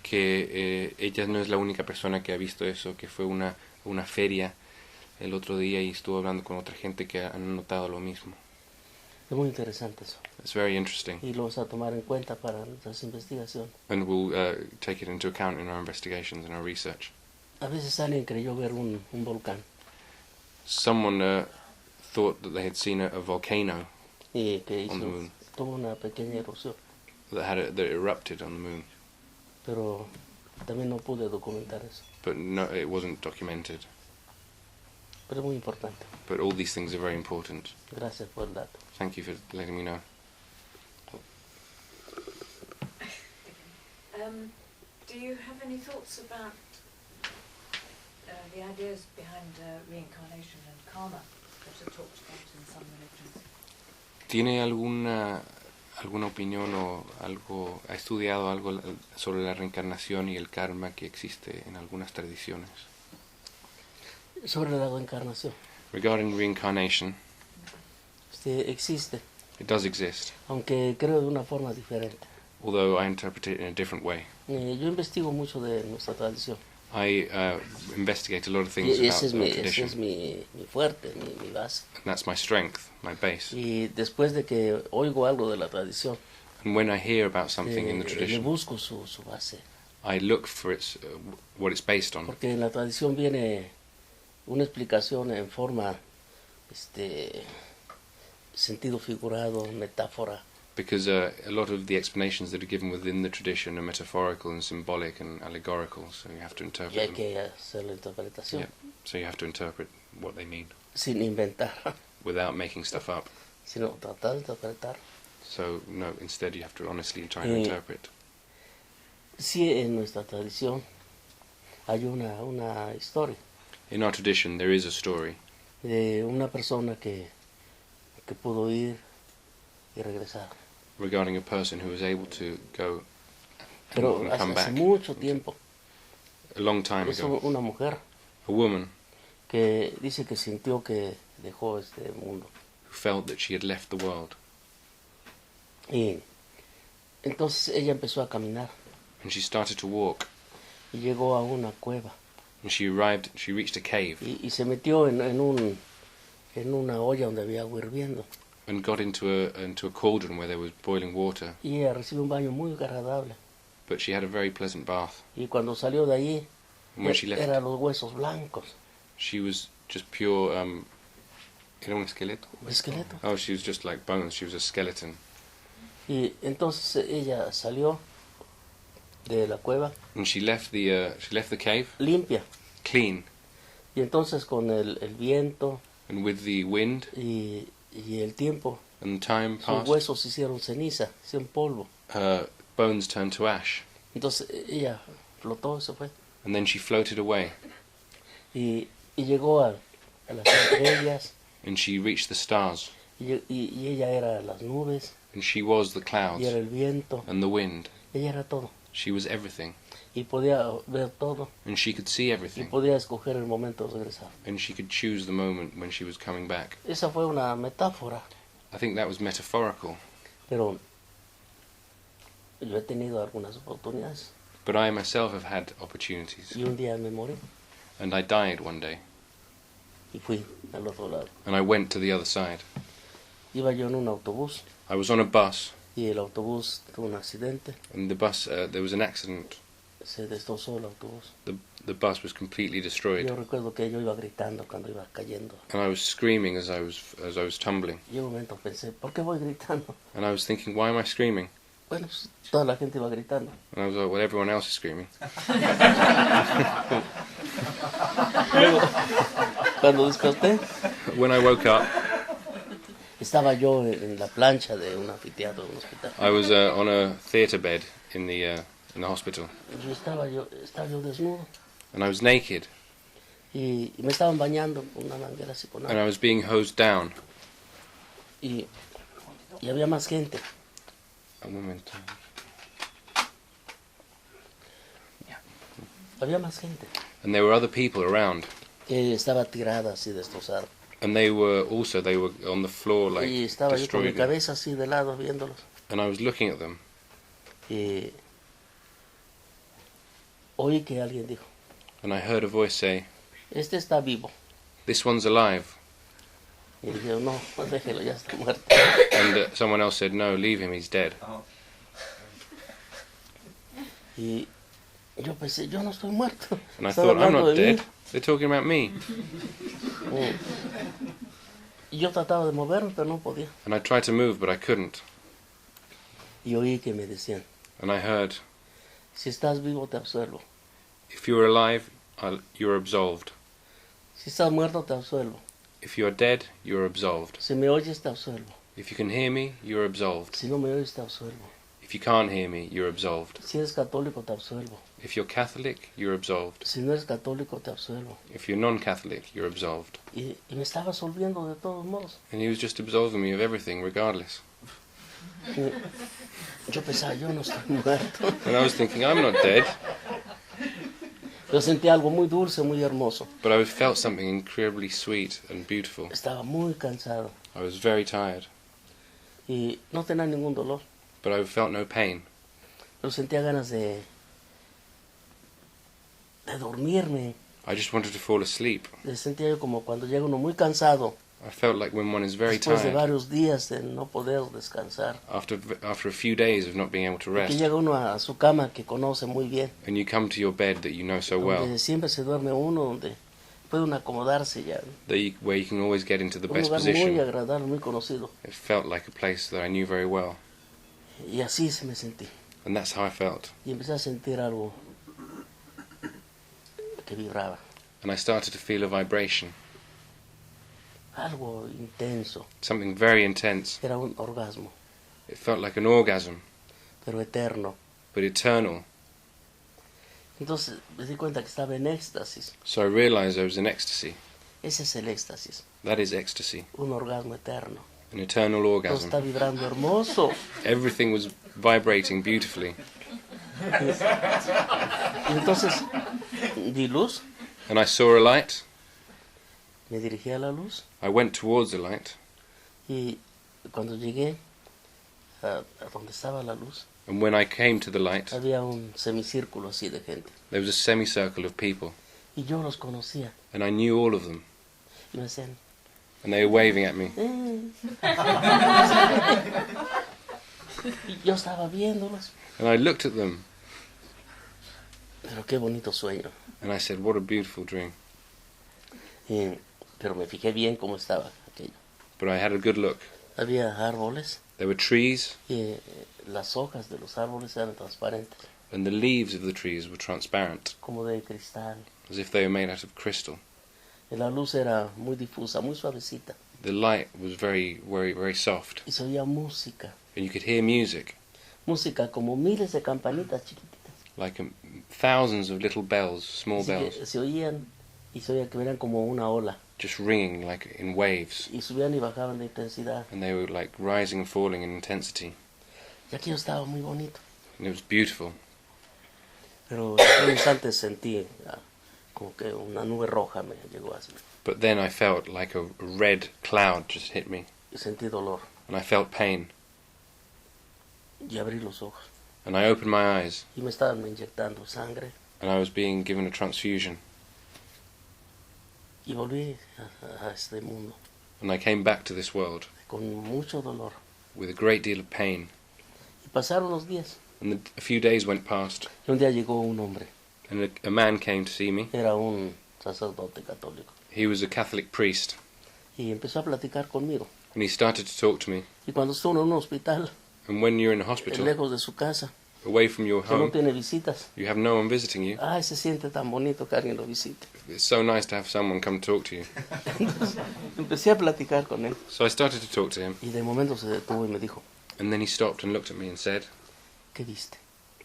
Que ella no es la única persona que ha visto eso, que fue una feria el otro día y estuvo hablando con otra gente que han notado lo mismo. Es muy interesante eso. It's very interesting. Y lo vamos a tomar en cuenta para nuestras investigaciones. And we'll take it into account in our investigations and our research. A veces alguien creyó ver un volcán. Someone thought that they had seen a volcano Y que on the moon tuvo una pequeña erupción. that erupted on the moon. Pero también no pude documentar eso. But no, it wasn't documented. Pero es muy importante. But all these things are very important. Gracias por el dato. Thank you for letting me know. Do you have any thoughts about the ideas behind reincarnation and karma that are talked about in some religions? ¿Tiene alguna opinión o algo, ha estudiado algo sobre la reencarnación y el karma que existe en algunas tradiciones? Sobre la reencarnación. Regarding reincarnation, Existe, it does exist, aunque creo de una forma diferente. although I interpret it in a different way. Yo investigo mucho de nuestra tradición. I investigate a lot of things Y about ese tradition. es mi fuerte, mi base. And that's my strength, my base. Y después de que oigo algo de la tradición, And when I hear about something in the le tradition, busco su base. I look for what it's based on. Porque en la tradición viene una explicación en forma, sentido figurado, metáfora. Because a lot of the explanations that are given within the tradition are metaphorical and symbolic and allegorical, so you have to Y interpret hay them. que hacer la interpretación Yeah, so you have to interpret what they mean sin inventar, without making stuff up. sino tratar de interpretar. So no, instead you have to honestly try and Mm. interpret. Sí, en nuestra tradición hay una historia In our tradition, there is a story de una persona que pudo ir y regresar. regarding a person who was able to go Pero and come hace back mucho tiempo. a long time Es ago. una mujer A woman que dice que sintió que dejó este mundo. who felt that she had left the world, Y entonces ella empezó a caminar and she started to walk, y llegó a una cueva and she reached a cave y se metió en una olla donde había agua hirviendo. and got into a cauldron where there was boiling water. Y ella recibió un baño muy agradable. But she had a very pleasant bath. Y cuando salió de allí, And when she left, eran los huesos blancos. she was just pure. Era un esqueleto. Esqueleto. Oh, she was just like bones. She was a skeleton. Y entonces ella salió de la cueva And she left the cave limpia. clean. Y entonces con el viento And with the wind y el tiempo, and time sus passed, huesos hicieron ceniza, hicieron polvo. her bones turned to ash. Entonces ella flotó, se fue. And then she floated away. Y llegó a las estrellas. And she reached the stars. Y ella era las nubes. And she was the Y clouds era el viento. and the wind. Ella era todo. She was everything. Y podía ver todo. And she could see Y everything. podía escoger el momento de regresar. And she could choose the moment when she was coming back. Esa fue una metáfora. I think that was metaphorical. Pero yo he tenido algunas oportunidades. But I myself have had opportunities. Y un día me morí. And I died one day. Y fui al otro lado. And I went to the other side. Iba yo en un autobús. I was on a bus. Y el autobús tuvo un accidente. And the bus, there was an accident. Se destrozó el autobús. The bus was completely destroyed. Yo recuerdo que yo iba gritando cuando iba cayendo. And I was screaming as I was tumbling. Y en un momento pensé, ¿por qué voy gritando? And I was thinking, why am I screaming? Bueno, pues, toda la gente iba gritando. And I was like, well, everyone else is screaming. Luego, cuando desperté, When I woke up, estaba yo en la plancha de un anfiteatro, de un hospital. I was on a theatre bed in the hospital. Y estaba yo desnudo. And I was naked. Y me estaban bañando con una manguera así con And agua. I was being hosed down. Y había más gente. Un momento. Había más gente. And there were other people around. Que estaba tirada así, destrozada. And they were on the floor, like, Y estaba yo con mi destroyed. cabeza así de lado viéndolos. And I was looking at them. Y oí que alguien dijo, And I heard a voice say, este está vivo. "This one's alive." Y dije, no, déjelo, ya está muerto. And someone else said, "No, leave him, he's dead." Y yo pensé, yo no estoy muerto. And I Están thought, I'm hablando not de mí. dead. They're talking about me. Y yo trataba de moverme, pero no podía. And I tried to move, but I couldn't. Y oí que me decían, And I heard, si estás vivo te absuelvo. "If you're alive, you're absolved. Si estás muerto te absuelvo. If you're dead, you're absolved. Si me oyes te absuelvo. If you can hear me, you're absolved. Si no me oyes te absuelvo. If you can't hear me, you're absolved. Si eres católico te absuelvo. If you're Catholic, you're absolved. Si no eres católico te absuelvo. If you're non-Catholic, you're absolved." Y me estaba absolviendo de todos modos. And he was just absolving me of everything, regardless. Y yo pensaba, yo no estoy muerto. And I was thinking, I'm not dead. Yo sentí algo muy dulce, muy hermoso. But I felt something incredibly sweet and beautiful. Estaba muy cansado. I was very tired. Y no tenía ningún dolor. But I felt no pain. Pero sentía ganas de dormirme. I just wanted to fall asleep. Sentía yo como cuando llega uno muy cansado. I felt like when one is very Después de tired, varios días de no poder descansar. after a few days of not being able to Que rest, llega uno a su cama que conoce muy bien. and you come to your bed that you know so well, Donde siempre se duerme uno, donde puede uno acomodarse ya. where you can always get into the Un best lugar muy position. agradable, muy conocido. It felt like a place that I knew very well. Y así se me sentí. And that's how I felt. Y empecé a sentir algo que vibraba. And I started to feel a vibration, Algo intenso. something very intense. Era un orgasmo, It felt like an orgasm, pero eterno. but eternal. Entonces me di cuenta que estaba en éxtasis. So I realized I was in ecstasy. Ese es el éxtasis. That is ecstasy, Un orgasmo eterno. an eternal Todo orgasm. está vibrando hermoso. Everything was vibrating beautifully. Y entonces vi luz. And I saw a light. Me dirigí a la luz. I went towards the light. Y cuando llegué a donde estaba la luz, And when I came to the light, había un semicírculo así de gente. there was a semicircle of people. Y yo los conocía. And I knew all of them. Y me decían, And they were waving at me. Y yo estaba viéndolos. And I looked at them. Pero qué bonito sueño. And I said, what a beautiful dream. Pero me fijé bien cómo estaba aquello. But I had a good look. Había árboles There were trees, y las hojas de los árboles eran transparentes, and the leaves of the trees were transparent, como de cristal. as if they were made out of crystal. Y la luz era muy difusa, muy suavecita. The light was very, very, very soft. Y se oía música. And you could hear music, Música como miles de campanitas chiquititas. like thousands of little bells, small Así que bells, se oían y se oía que eran como una ola. just ringing like in waves. Y subían y bajaban de intensidad. And they were like rising and falling in intensity. Y aquello estaba muy bonito. And it was beautiful. Pero en un instante sentí como que una nube roja me llegó así. But then I felt like a red cloud just hit me. Y sentí dolor. And I felt pain. Y abrí los ojos. And I opened my eyes. Y me estaban inyectando sangre. And I was being given a transfusion. Y volví a este mundo And I came back to this world con mucho dolor. with a great deal of pain. Y pasaron los días. And a few days went past. Y un día llegó un hombre. And a man came to see me. Era un sacerdote católico. He was a Catholic priest. Y empezó a platicar conmigo. And he started to talk to me. Y cuando estuvo en un hospital, And when you're in a hospital, lejos de su casa, away from your que no home, tiene visitas, you have no one visiting you. ay, se siente tan bonito que alguien lo visite. It's so nice to have someone come talk to you. Entonces, empecé a platicar con él. So I started to talk to him. Y de momento se detuvo y me dijo, And then he stopped and looked at me and said, ¿qué viste?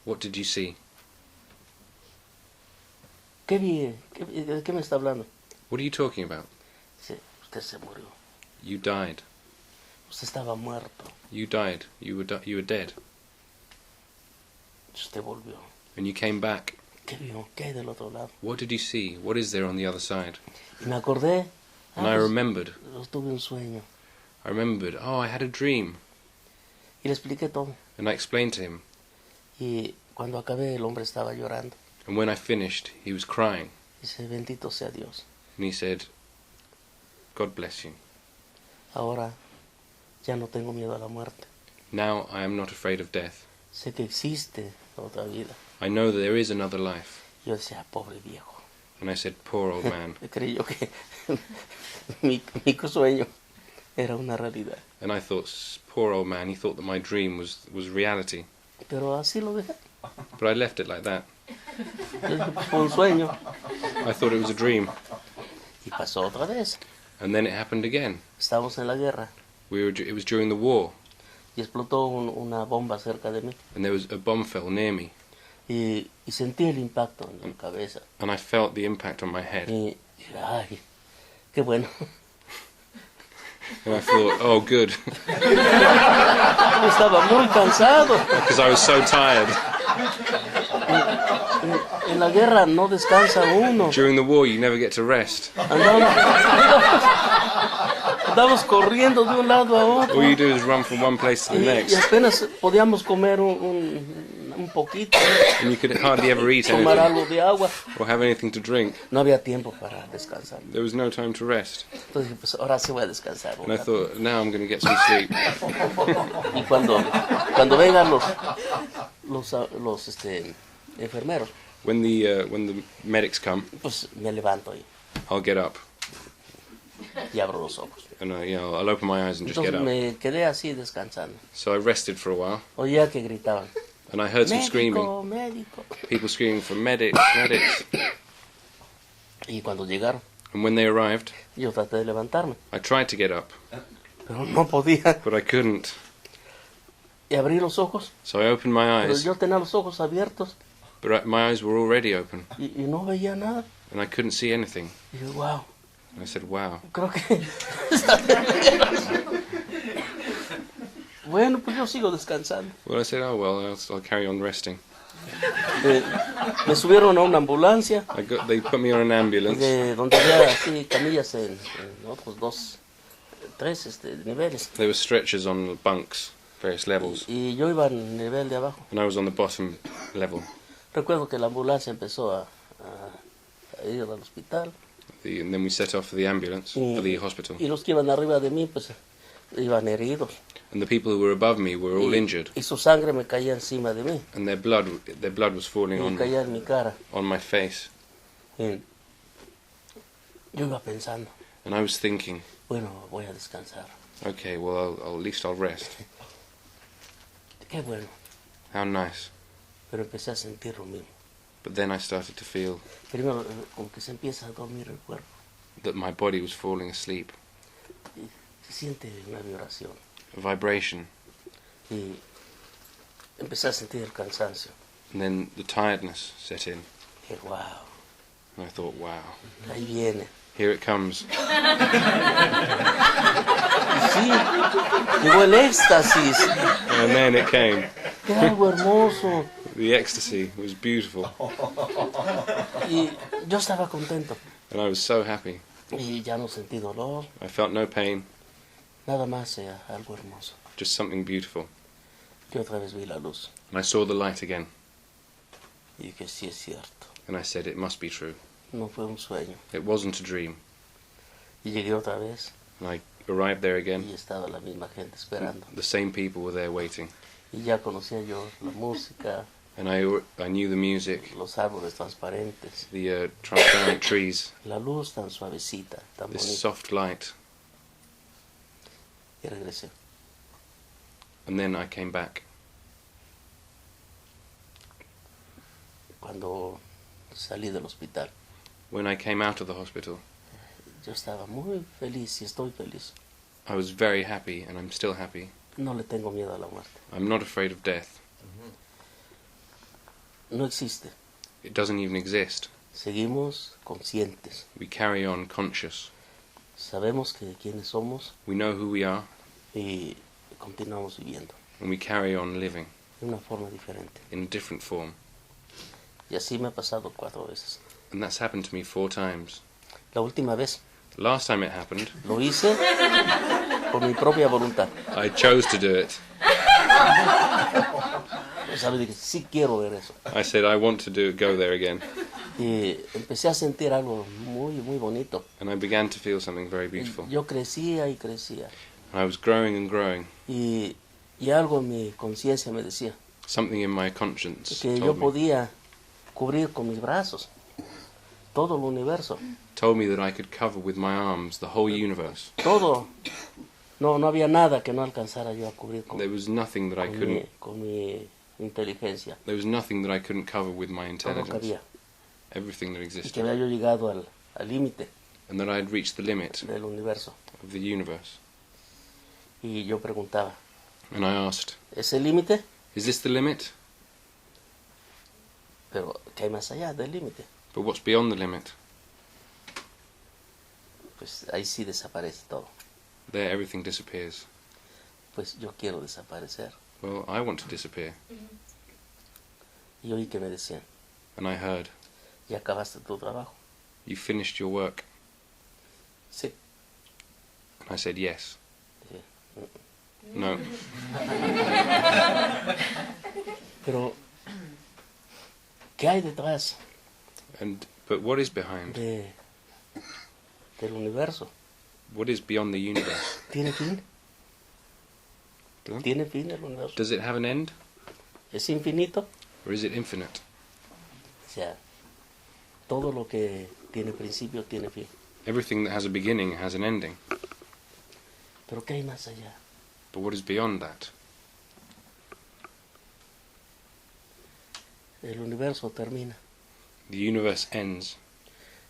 "What did you see? ¿Qué vi? ¿De qué me está hablando? What are you talking about? Dice, usted se murió. You died. Usted estaba muerto. You died. You were dead. Usted volvió. And you came back. ¿Qué vio? ¿Qué hay del otro lado? What did you see? What is there on the other side?" Y me acordé. And I Pues, remembered. tuve un sueño. I remembered, oh, I had a dream. Y le expliqué todo. And I explained to him. Y cuando acabé, el hombre estaba llorando. And when I finished, he was crying. Dice, bendito sea Dios. And he said, God bless you. Ahora ya no tengo miedo a la muerte. Now I am not afraid of death. Sé que existe otra vida. I know that there is another life. Yo decía, pobre viejo. And I said, poor old man. Creí yo que mi sueño era una realidad. And I thought, poor old man, he thought that my dream was reality. Pero así lo dejé. But I left it like that. Fue un sueño. I thought it was a dream. Y pasó otra vez. And then it happened again. Estábamos en la guerra. It was during the war. Y explotó una bomba cerca de mí. And there was a bomb fell near me. Y sentí el impacto en la cabeza. And I felt the impact on my head. Y ay, qué bueno. And I thought, oh, good. Estaba muy cansado. Because I was so tired. En la guerra no descansa uno. During the war, you never get to rest. Andamos corriendo de un lado a otro. All you do is run from one place to the Y next. apenas podíamos comer un poquito. And you could hardly ever eat Tomar anything. algo de agua. Or have anything to drink. No había tiempo para descansar. There was no time to rest. Entonces dije, pues ahora sí voy a descansar. And I thought, now I'm going to get some sleep. Y cuando vengan los enfermeros, When the medics come, pues me levanto I'll get up. y abro los ojos. And I'll open my eyes and just get Entonces up. me quedé así descansando. So I rested for a while. Oía que gritaban, And I heard some screaming. médico. People screaming for medics, medics. Y cuando llegaron, And when they arrived, yo traté de levantarme, I tried to get up, pero no podía. but I couldn't. Y abrí los ojos, So I opened my pero eyes, yo tenía los ojos abiertos but my eyes were already open. y no veía nada. And I couldn't see anything. Y dije, wow, And I said, wow. creo que... Bueno, pues yo sigo descansando. Well, I said, oh, well, I'll carry on resting. Me subieron a una ambulancia They put me on an ambulance. donde había así camillas en otros tres niveles. There were stretchers on bunks, various levels. Y yo iba en el nivel de abajo. And I was on the bottom level. Recuerdo que la ambulancia empezó a ir al hospital. And then we set off for the ambulance, for the hospital. Y los que iban arriba de mí, pues, iban heridos. And the people who were above me were all injured. Y su sangre me caía encima de mí. And their blood was falling Y caía en mi cara. on my face. Y yo iba pensando, And I was thinking, bueno, voy a descansar. okay, well, at least I'll rest. Qué bueno. How nice. Pero empecé a sentir lo mismo. But then I started to feel Primero, como que se empieza a dormir el cuerpo. that my body was falling asleep. Y se siente una vibración. A vibration. Y empecé a sentir el cansancio. And then the tiredness set in. Y dije, wow, And I thought, wow, ahí viene. here it comes. Y sí, llegó el éxtasis. And then it came. Era algo hermoso. The ecstasy was beautiful. Y yo estaba contento. And I was so happy. Y ya no sentí dolor. I felt no pain, Nada más algo hermoso. just something beautiful. Yo otra vez vi la luz. And I saw the light again. Y dije, sí es cierto. And I said, it must be true. No fue un sueño. It wasn't a dream. Y llegué otra vez. And I arrived there Y again. estaba la misma gente esperando. The same people were there waiting. Y ya conocía yo la música, And I knew the music, los árboles transparentes, the transparent trees, la luz tan suavecita, tan this bonita. soft light. Y regresé. And then I came back. Cuando salí del hospital, When I came out of the hospital, yo estaba muy feliz y estoy feliz. I was very happy, and I'm still happy. No le tengo miedo a la muerte. I'm not afraid of death. No existe. It doesn't even exist. Seguimos conscientes. We carry on conscious. Sabemos quiénes somos We know who we are, y continuamos viviendo and we carry on living de una forma diferente. in a different form. Y así me ha pasado 4 veces. And that's happened to me 4 times. La última vez The last time it happened, lo hice por mi propia voluntad. I chose to do it. ¿Sabe? Dije, sí quiero ver eso. I said, I want to go there again. Y empecé a sentir algo muy, muy bonito. And I began to feel something very beautiful. Yo crecía y crecía. And I was growing and growing. Y algo en mi conciencia me decía Something in my conscience que yo told me, podía cubrir con mis brazos todo el universo. told me that I could cover with my arms the whole universe. Todo. No había nada que no alcanzara yo a cubrir There was nothing that I couldn't. con mi inteligencia. There was nothing that I couldn't cover with my Todo intelligence. cabía. Everything that Y que existed. había yo llegado al límite And that I had reached the limit del universo. of the universe. Y yo preguntaba, And I asked, ¿es el límite? is this the limit? Pero ¿qué hay más allá del límite? But what's beyond the limit? Pues ahí sí desaparece todo. There everything disappears. Pues yo quiero desaparecer. Well, I want to disappear. Y oí que me decían, And I heard, ¿ya acabaste tu trabajo? you finished your work. Sí. And I said, yes. Dije, No. pero, ¿qué hay detrás But what is behind? del universo? What is beyond the universe? ¿Tiene fin? Perdón? ¿Tiene fin el universo? Does it have an end? ¿Es infinito? Or is it infinite? O sea, todo lo que tiene principio tiene fin. Everything that has a beginning has an ending. Pero ¿qué hay más allá? But what is beyond that? El universo termina, The universe ends,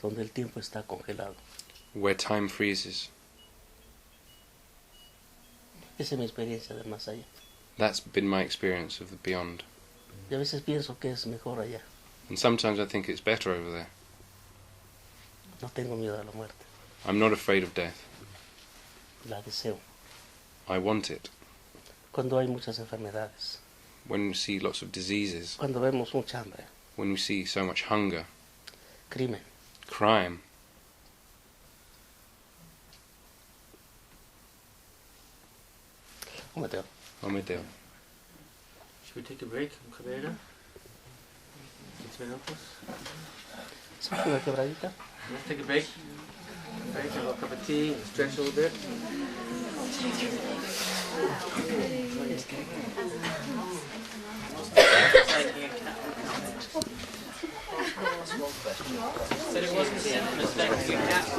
donde el tiempo está congelado. where time freezes. Esa es mi experiencia del más allá. That's been my experience of the beyond. Y a veces pienso que es mejor allá. And sometimes I think it's better over there. No tengo miedo a la muerte. I'm not afraid of death. La deseo. I want it. Cuando hay muchas enfermedades. When we see lots of diseases, Cuando vemos mucha hambre. when we see so much hunger, Crimen. crime, Oh, Mateo. oh my dear. Should we take a break, Cabrera? 15 minutos. ¿Una quebradita? Let's take a break. Break, have a cup of tea, stretch a little bit. Said it wasn't the end of the